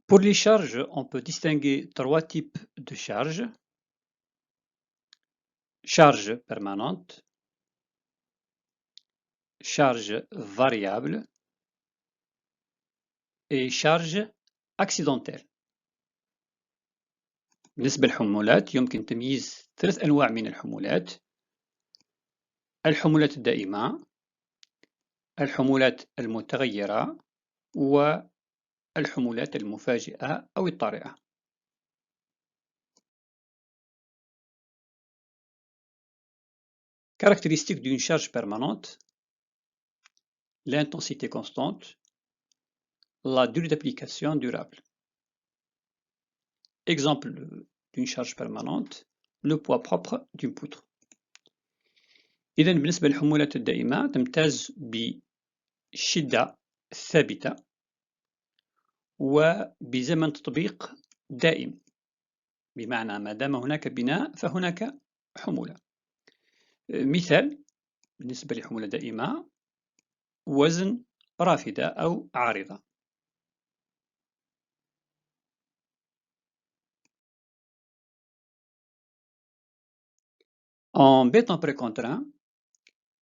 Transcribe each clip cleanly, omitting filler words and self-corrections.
Pour les charges, on peut distinguer trois types de charges. Charge permanente, charge variable et charge accidentelle. بالنسبة للحمولات يمكن تمييز ثلاث أنواع من الحمولات: الحمولات الدائمة، الحمولات المتغيرة، والحمولات المفاجئة أو الطارئة. Caractéristiques d'une charge permanente: l'intensité constante, la durée d'application durable. Exemple d'une charge permanente: le poids propre d'une poutre. إذا بالنسبة للحمولات الدائمة تمتاز بشدة ثابتة وبزمن تطبيق دائم، بمعنى ما دام هناك بناء فهناك حمولة. مثال بالنسبة لحمولة دائمة: وزن رافدة أو عارضة. En B temps précontraint,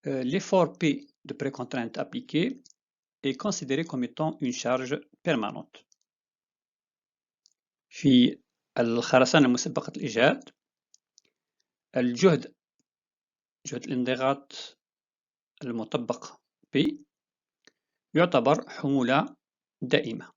l'effort P de précontrainte appliqué est considéré comme étant une charge permanente. في الخرسانة مسبقة الإيجاد، جهد الانضغاط المطبق P يعتبر حمولة دائمة.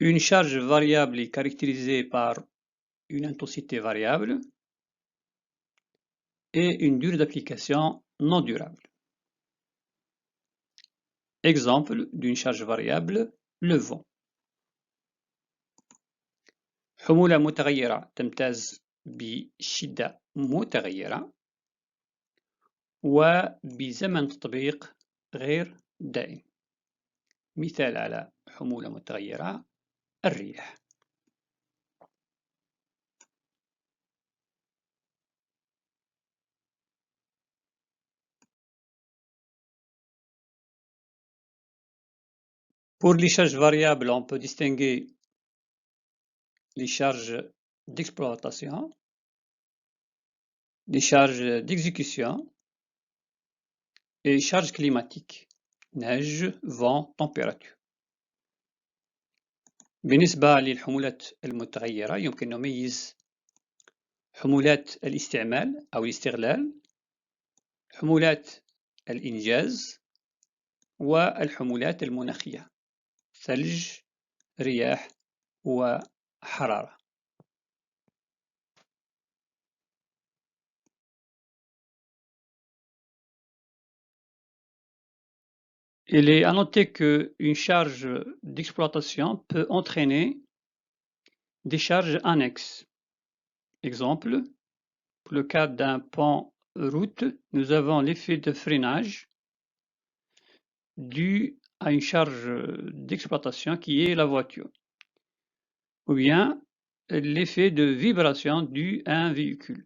Une charge variable est caractérisée par une intensité variable et une durée d'application non durable. Exemple d'une charge variable: le vent. حمولة متغيرة تمتاز بشدة متغيرة وبزمن تطبيق غير دائم. مثال على حمولة متغيرة: الرياح. Pour les charges variables, on peut distinguer les charges d'exploitation, les charges d'exécution et les charges climatiques: neige, vent, température. بالنسبة للحمولات المتغيرة يمكن نميز حمولات الاستعمال أو الاستغلال، حمولات الإنجاز، والحمولات المناخية: ثلج، رياح، وحرارة. Il est à noter qu'une charge d'exploitation peut entraîner des charges annexes. Exemple, pour le cas d'un pont route, nous avons l'effet de freinage dû à une charge d'exploitation qui est la voiture, ou bien l'effet de vibration dû à un véhicule.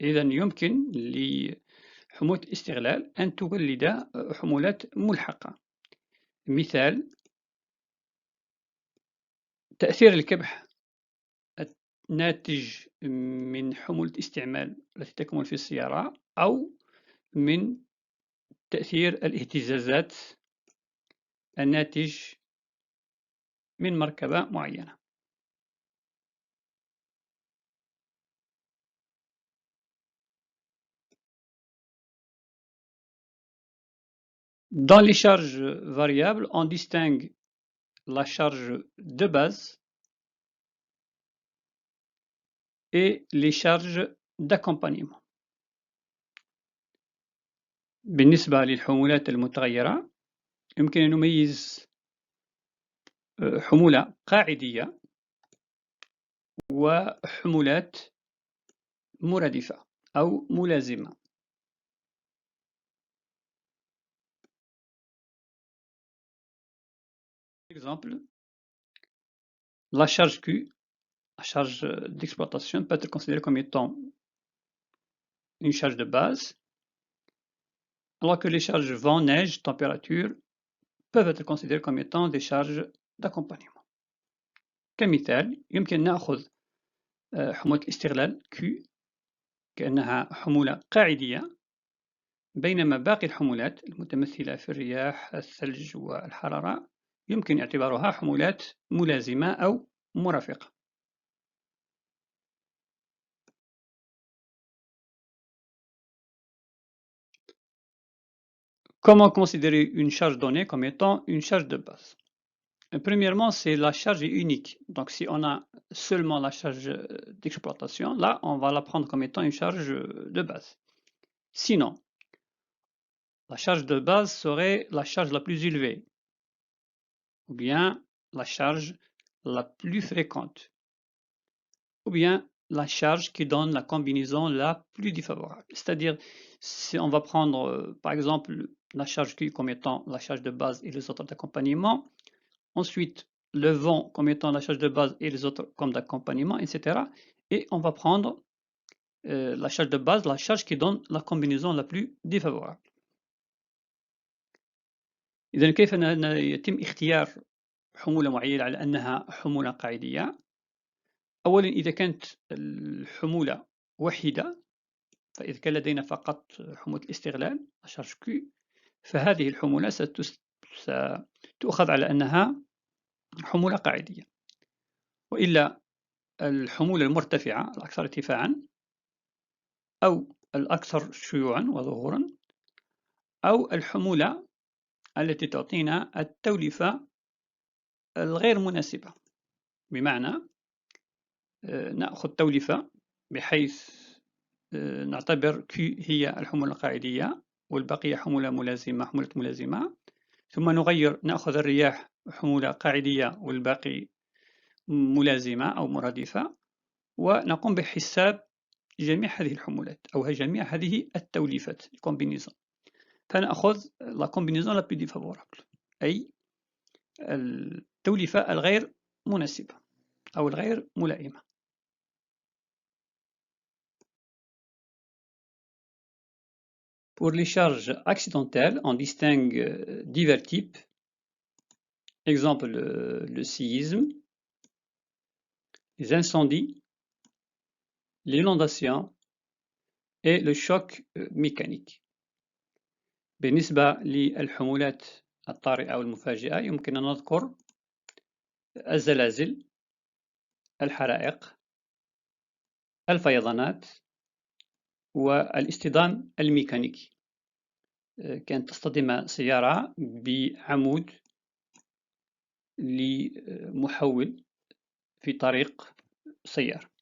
إذا يمكن لحمولة الاستغلال أن تولد حمولات ملحقة. مثال: تأثير الكبح الناتج من حمولة استعمال التي تكمن في السيارة أو من تأثير الاهتزازات الناتج من مركبة معينة. Dans les charges variables, on distingue la charge de base et les charges d'accompagnement. بالنسبة للحمولات المتغيرة يمكن أن نميز حمولة قاعدية وحمولات مرادفة أو ملازمة. Exemple, la charge Q la charge d'exploitation peut être considérée comme étant une charge de base, alors que les charges vent, neige, température peuvent être considérées comme étant des charges d'accompagnement. كمثال يمكن نأخذ حمولة الاستغلال Q كأنها حمولة قاعدية، بينما باقي الحمولات المتمثلة في الرياح، الثلج والحرارة يمكن اعتبارها حمولات ملازمة أو مرافقة. Comment considérer une charge donnée comme étant une charge de base? Premièrement, c'est la charge est unique. Donc, si on a seulement la charge d'exploitation, là, on va la prendre comme étant une charge de base. Sinon, la charge de base serait la charge la plus élevée, ou bien la charge la plus fréquente, ou bien la charge qui donne la combinaison la plus défavorable. C'est-à-dire, si on va prendre, par exemple, la charge Q comme étant la charge de base et les autres d'accompagnement, ensuite le vent comme étant la charge de base et les autres comme d'accompagnement, etc. Et on va prendre la charge de base, la charge qui donne la combinaison la plus défavorable. إذا كيف يتم اختيار حمولة معينة على أنها حمولة قاعدية؟ أولا إذا كانت الحمولة وحيدة، فإذا كان لدينا فقط حمولة الاستغلال شارج Q، فهذه الحمولة ستؤخذ على أنها حمولة قاعدية. وإلا الحمولة المرتفعة الأكثر ارتفاعا أو الأكثر شيوعا وظهورا، أو الحمولة التي تعطينا التوليفة الغير مناسبة، بمعنى نأخذ توليفة بحيث نعتبر Q هي الحمولة القاعدية والبقية حمولة ملازمة، ثم نأخذ الرياح حمولة قاعدية والباقي ملازمة أو مرادفة، ونقوم بحساب جميع هذه الحمولات أو جميع هذه التوليفات combinaison، فنأخذ la combinaison la plus défavorable، أي التوليفة الغير مناسبة أو الغير ملائمة. Pour les charges accidentelles, on distingue divers types. Exemple, le séisme, les incendies, l'inondation et le choc mécanique. بالنسبة للحمولات الطارئة أو المفاجئة يمكن أن نذكر الزلازل، الحرائق، الفيضانات، والاصطدام الميكانيكي. كانت تصطدم سيارة بعمود لمحول في طريق سيارة.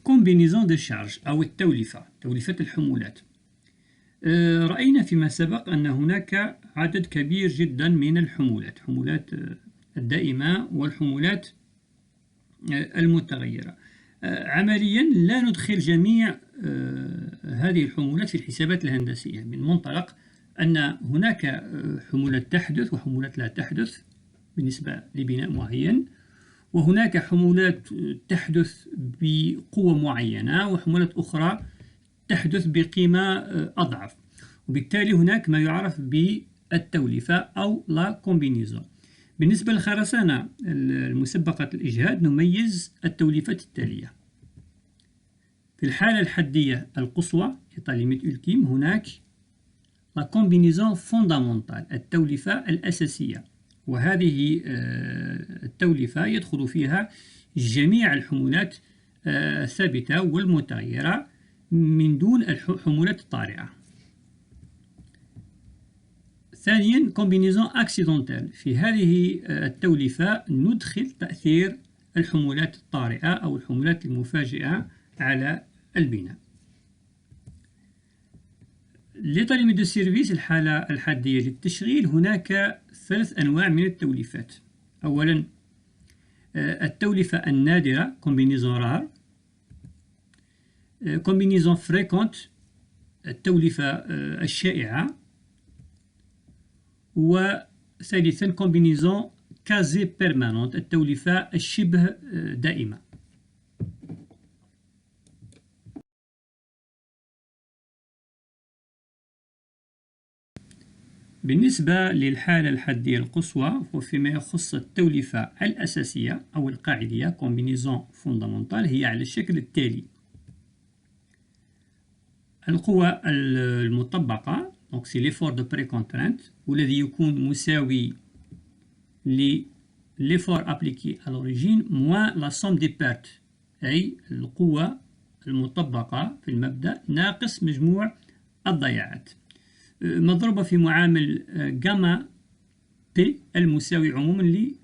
combinaison de charge أو التوليفة، توليفة الحمولات. رأينا فيما سبق أن هناك عدد كبير جدا من الحمولات، حمولات الدائمة والحمولات المتغيرة. عمليا لا ندخل جميع هذه الحمولات في الحسابات الهندسية من منطلق أن هناك حمولات تحدث وحمولات لا تحدث بالنسبة لبناء معين، وهناك حمولات تحدث بقوة معينة وحمولات أخرى تحدث بقيمة أضعف، وبالتالي هناك ما يعرف بالتوليفة أو لا كومبينيزون. بالنسبة للخرسانة المسبقة الإجهاد نميز التوليفات التالية. في الحالة الحدية القصوى ليميت أولتيم هناك لا كومبينيزون فوندامونتال، التوليفة الأساسية، وهذه التوليفة يدخل فيها جميع الحمولات الثابتة والمتغيرة من دون الحمولات الطارئة. ثانيا كومبينيزون أكسيدونتال، في هذه التوليفة ندخل تأثير الحمولات الطارئة أو الحمولات المفاجئة على البناء. لطالب دو سيرفيس الحالة الحادية للتشغيل هناك 3 أنواع من التوليفات. أولا التوليفة النادرة كومبينيزون رار، كومبينيزون فريكونت التوليفة الشائعة، وثالثا combinaison quasi permanente التوليفة الشبه دائمة. بالنسبة للحالة الحدية القصوى وفيما يخص التوليفة الأساسية أو القاعدية combinaison fondamentale هي على الشكل التالي: القوة المطبقة donc c'est l'effort de précontrainte والذي يكون مساوي l'effort appliqué à l'origine moins la somme des pertes، أي القوة المطبقة في المبدأ ناقص مجموع الضياعات، مضروبة في معامل جاما بي المساوي عموما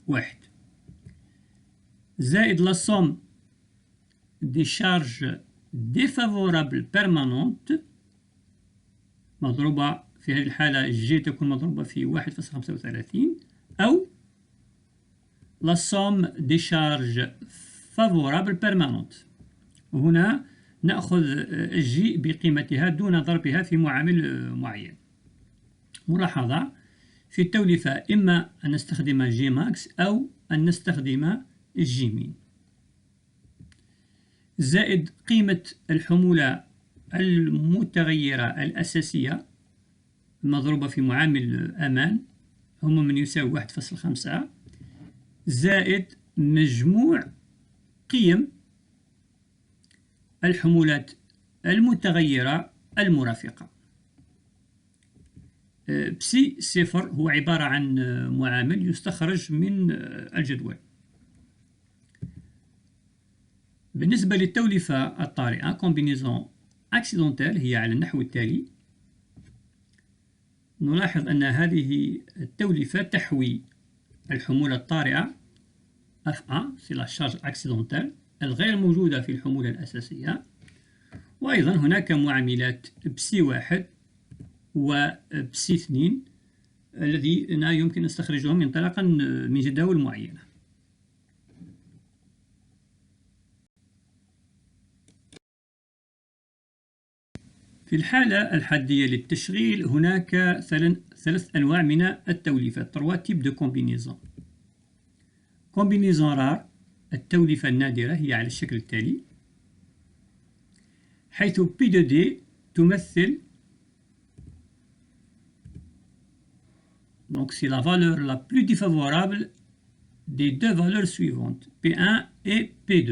لواحد، زائد la somme des charges défavorables permanentes مضروبة في هذه الحالة جي تكون مضروبة في 1.35 أو la somme des charges favorables permanentes، وهنا نأخذ الجي بقيمتها دون ضربها في معامل معين. ملاحظة في التوليفة إما أن نستخدم جي ماكس أو أن نستخدم جي مين، زائد قيمة الحمولة المتغيرة الأساسية المضروبة في معامل أمان هم من يساوي 1.5 زائد مجموع قيم الحمولات المتغيرة المرافقة. بسي صفر هو عبارة عن معامل يستخرج من الجدول. بالنسبة للتوليفة الطارئة combinaison accidentelle هي على النحو التالي: نلاحظ أن هذه التوليفة تحوي الحمولة الطارئة FA c'est la charge accidentelle الغير موجودة في الحمولة الأساسية، وأيضا هناك معاملات بسي واحد وبسي اثنين الذين يمكن نستخرجهم انطلاقا من جداول معينة. في الحالة الحدية للتشغيل هناك ثلاث أنواع من التوليفات 3 types de combinaison. combinaison rare التوليفة النادرة هي على الشكل التالي، حيث P2D تمثل donc c'est la valeur la plus défavorable des deux valeurs suivantes P1 et P2.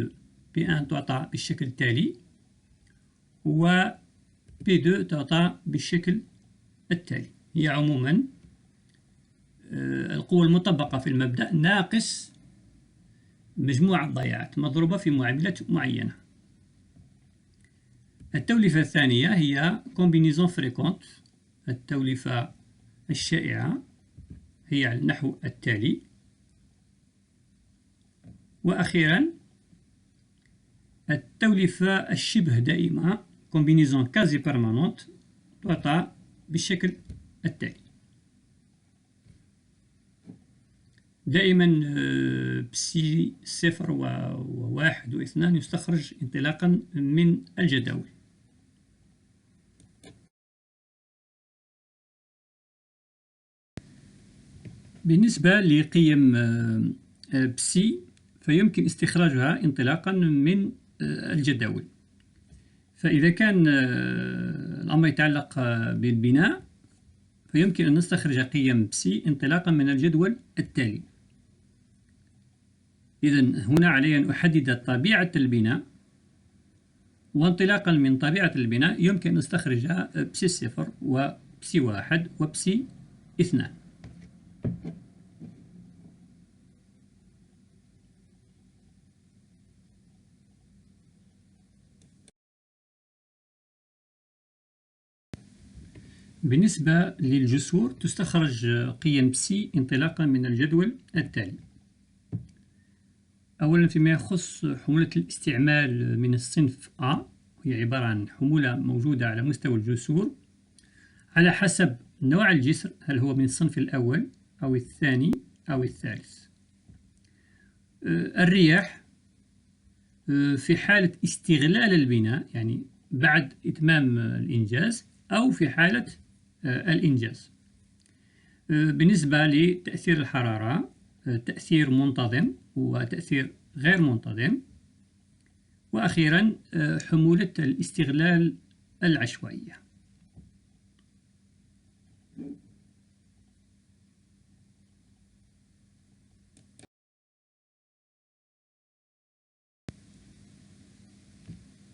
P1 تعطى بالشكل التالي و P2 تعطى بالشكل التالي. هي عموما القوة المطبقة في المبدأ ناقص مجموع الضياعات مضروبة في معاملات معينة. التوليفة الثانية هي combinaison fréquente التوليفة الشائعة هي على النحو التالي. وأخيرا التوليفة الشبه دائمة combinaison quasi permanente تعطى بالشكل التالي. دائما بسي صفر وواحد واثنان يستخرج انطلاقا من الجداول. بالنسبة لقيم بسي فيمكن استخراجها انطلاقا من الجداول. فإذا كان الأمر يتعلق بالبناء فيمكن أن نستخرج قيم بسي انطلاقا من الجدول التالي. إذن هنا علي أن أحدد طبيعة البناء، وانطلاقا من طبيعة البناء يمكن أن نستخرج بسي صفر وبسي واحد وبسي اثنان. بالنسبة للجسور تستخرج قيم بسي انطلاقا من الجدول التالي. أولا فيما يخص حمولة الاستعمال من الصنف A هي عبارة عن حمولة موجودة على مستوى الجسور على حسب نوع الجسر، هل هو من الصنف الأول أو الثاني أو الثالث. الرياح في حالة استغلال البناء يعني بعد إتمام الإنجاز أو في حالة الإنجاز. بالنسبة لتأثير الحرارة، تأثير منتظم وتأثير غير منتظم، وأخيرا حمولة الاستغلال العشوائية.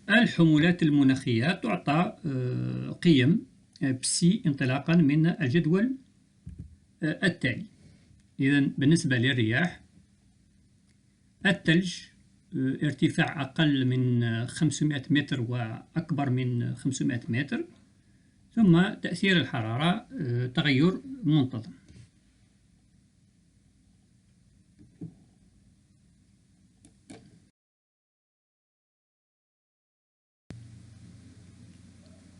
الحمولات المناخية تعطى قيم بسي انطلاقا من الجدول التالي. إذن بالنسبة للرياح، الثلج ارتفاع أقل من 500 متر وأكبر من 500 متر، ثم تأثير الحرارة تغير منتظم.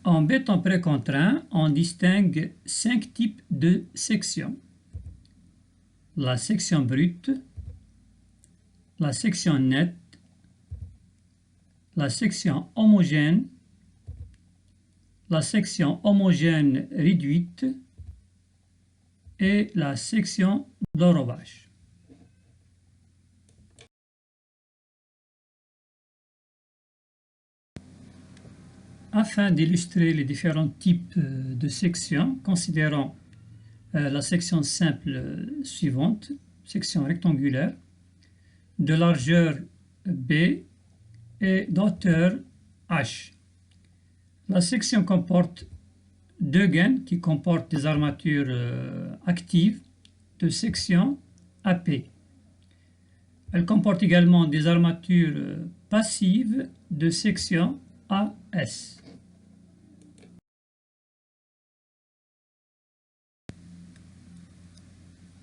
En béton précontraint, on distingue 5 types de sections. La section brute, la section nette, la section homogène, la section homogène réduite et la section d'enrobage. Afin d'illustrer les différents types de sections, considérons la section simple suivante, section rectangulaire, de largeur B et d'hauteur H. La section comporte deux gaines qui comportent des armatures actives de section AP. Elle comporte également des armatures passives de section AS.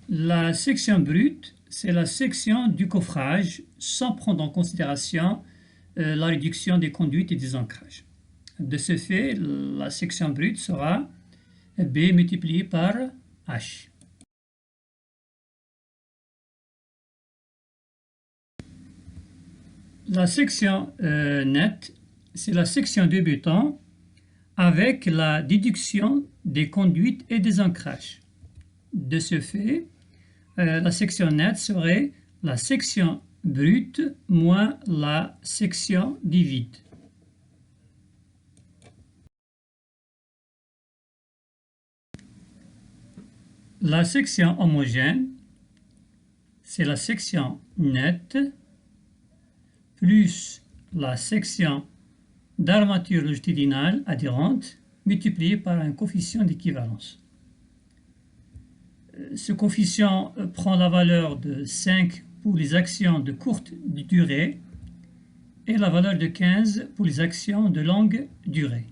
La section brute, c'est la section du coffrage sans prendre en considération la réduction des conduites et des ancrages. De ce fait, la section brute sera B multiplié par H. La section nette, c'est la section de béton avec la déduction des conduites et des ancrages. De ce fait, la section nette serait la section brute moins la section du vide. La section homogène, c'est la section nette plus la section d'armature longitudinale adhérente multipliée par un coefficient d'équivalence. Ce coefficient prend la valeur de 5 pour les actions de courte durée et la valeur de 15 pour les actions de longue durée.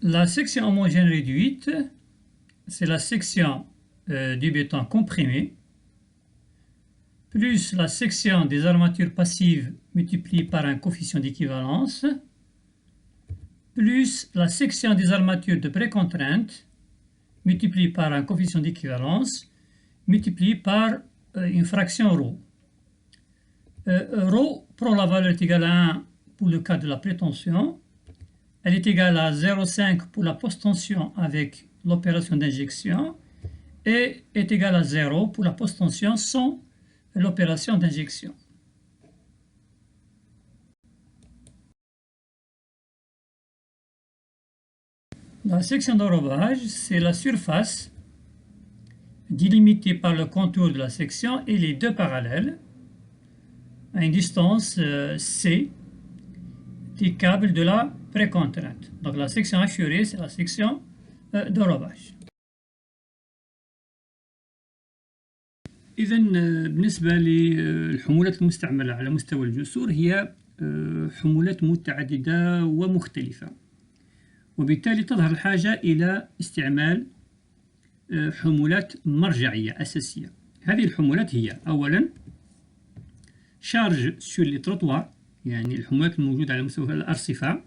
La section homogène réduite, c'est la section du béton comprimé plus la section des armatures passives multipliée par un coefficient d'équivalence plus la section des armatures de précontrainte multipliée par un coefficient d'équivalence multiplié par une fraction ρ. Ρ prend la valeur est égale à 1 pour le cas de la prétention. Elle est égale à 0,5 pour la post-tension avec l'opération d'injection et est égale à 0 pour la post-tension sans l'opération d'injection. La section d'enrobage, c'est la surface délimitée par le contour de la section et les deux parallèles à une distance C des câbles de la précontrainte. Donc la section hachurée, c'est la section d'enrobage. إذن بالنسبة للحمولات المستعملة على مستوى الجسور هي حمولات متعددة ومختلفة، وبالتالي تظهر الحاجة إلى استعمال حمولات مرجعية أساسية. هذه الحمولات هي أولا شارج سور لي تروتوار، يعني الحمولات الموجودة على مستوى الأرصفة.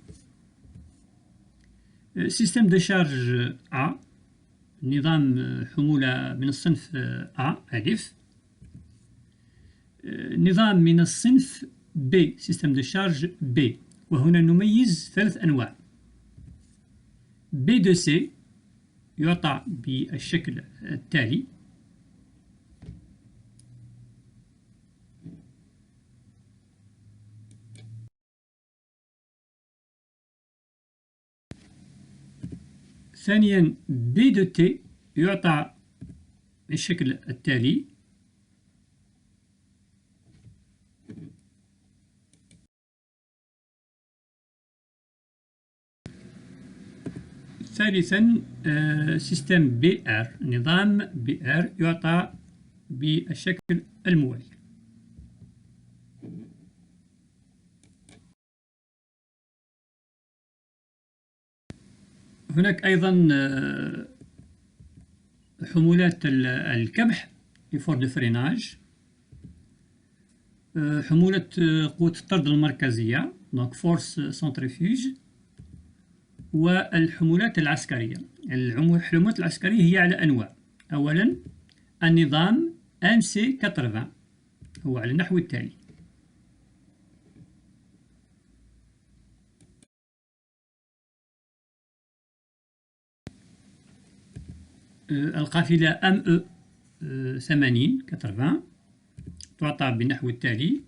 سيستم دو شارج A، نظام حمولة من الصنف A ألف. نظام من الصنف B، سيستم دو شارج B، وهنا نميز ثلاث أنواع. B de C يعطى بالشكل التالي. ثانيا B de T يعطى بالشكل التالي. ثالثا سيستم بي ار، نظام بي ار يعطى بالشكل الموالي. هناك أيضا حمولات الكبح effort de freinage، حمولة قوة الطرد المركزية donc force centrifuge، والحمولات العسكرية. الحمولات العسكرية هي على أنواع. أولا النظام MC80 هو على النحو التالي: القافلة ME 80 تعطى بالنحو التالي: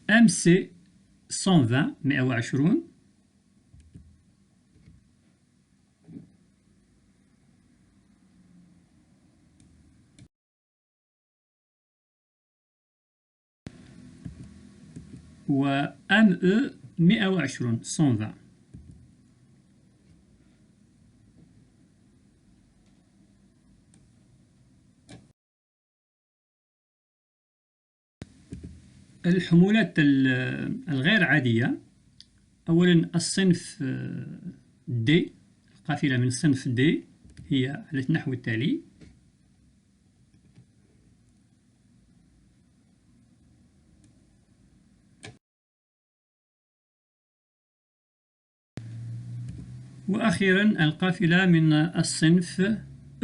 MC 120 120 و ME 120 120. الحمولات الغير عادية: أولا الصنف D، القافلة من صنف D هي على النحو التالي: وأخيرا القافلة من الصنف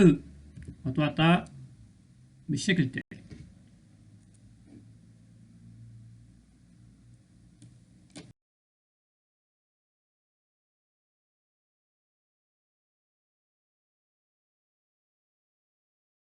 E وتعطى بالشكل التالي.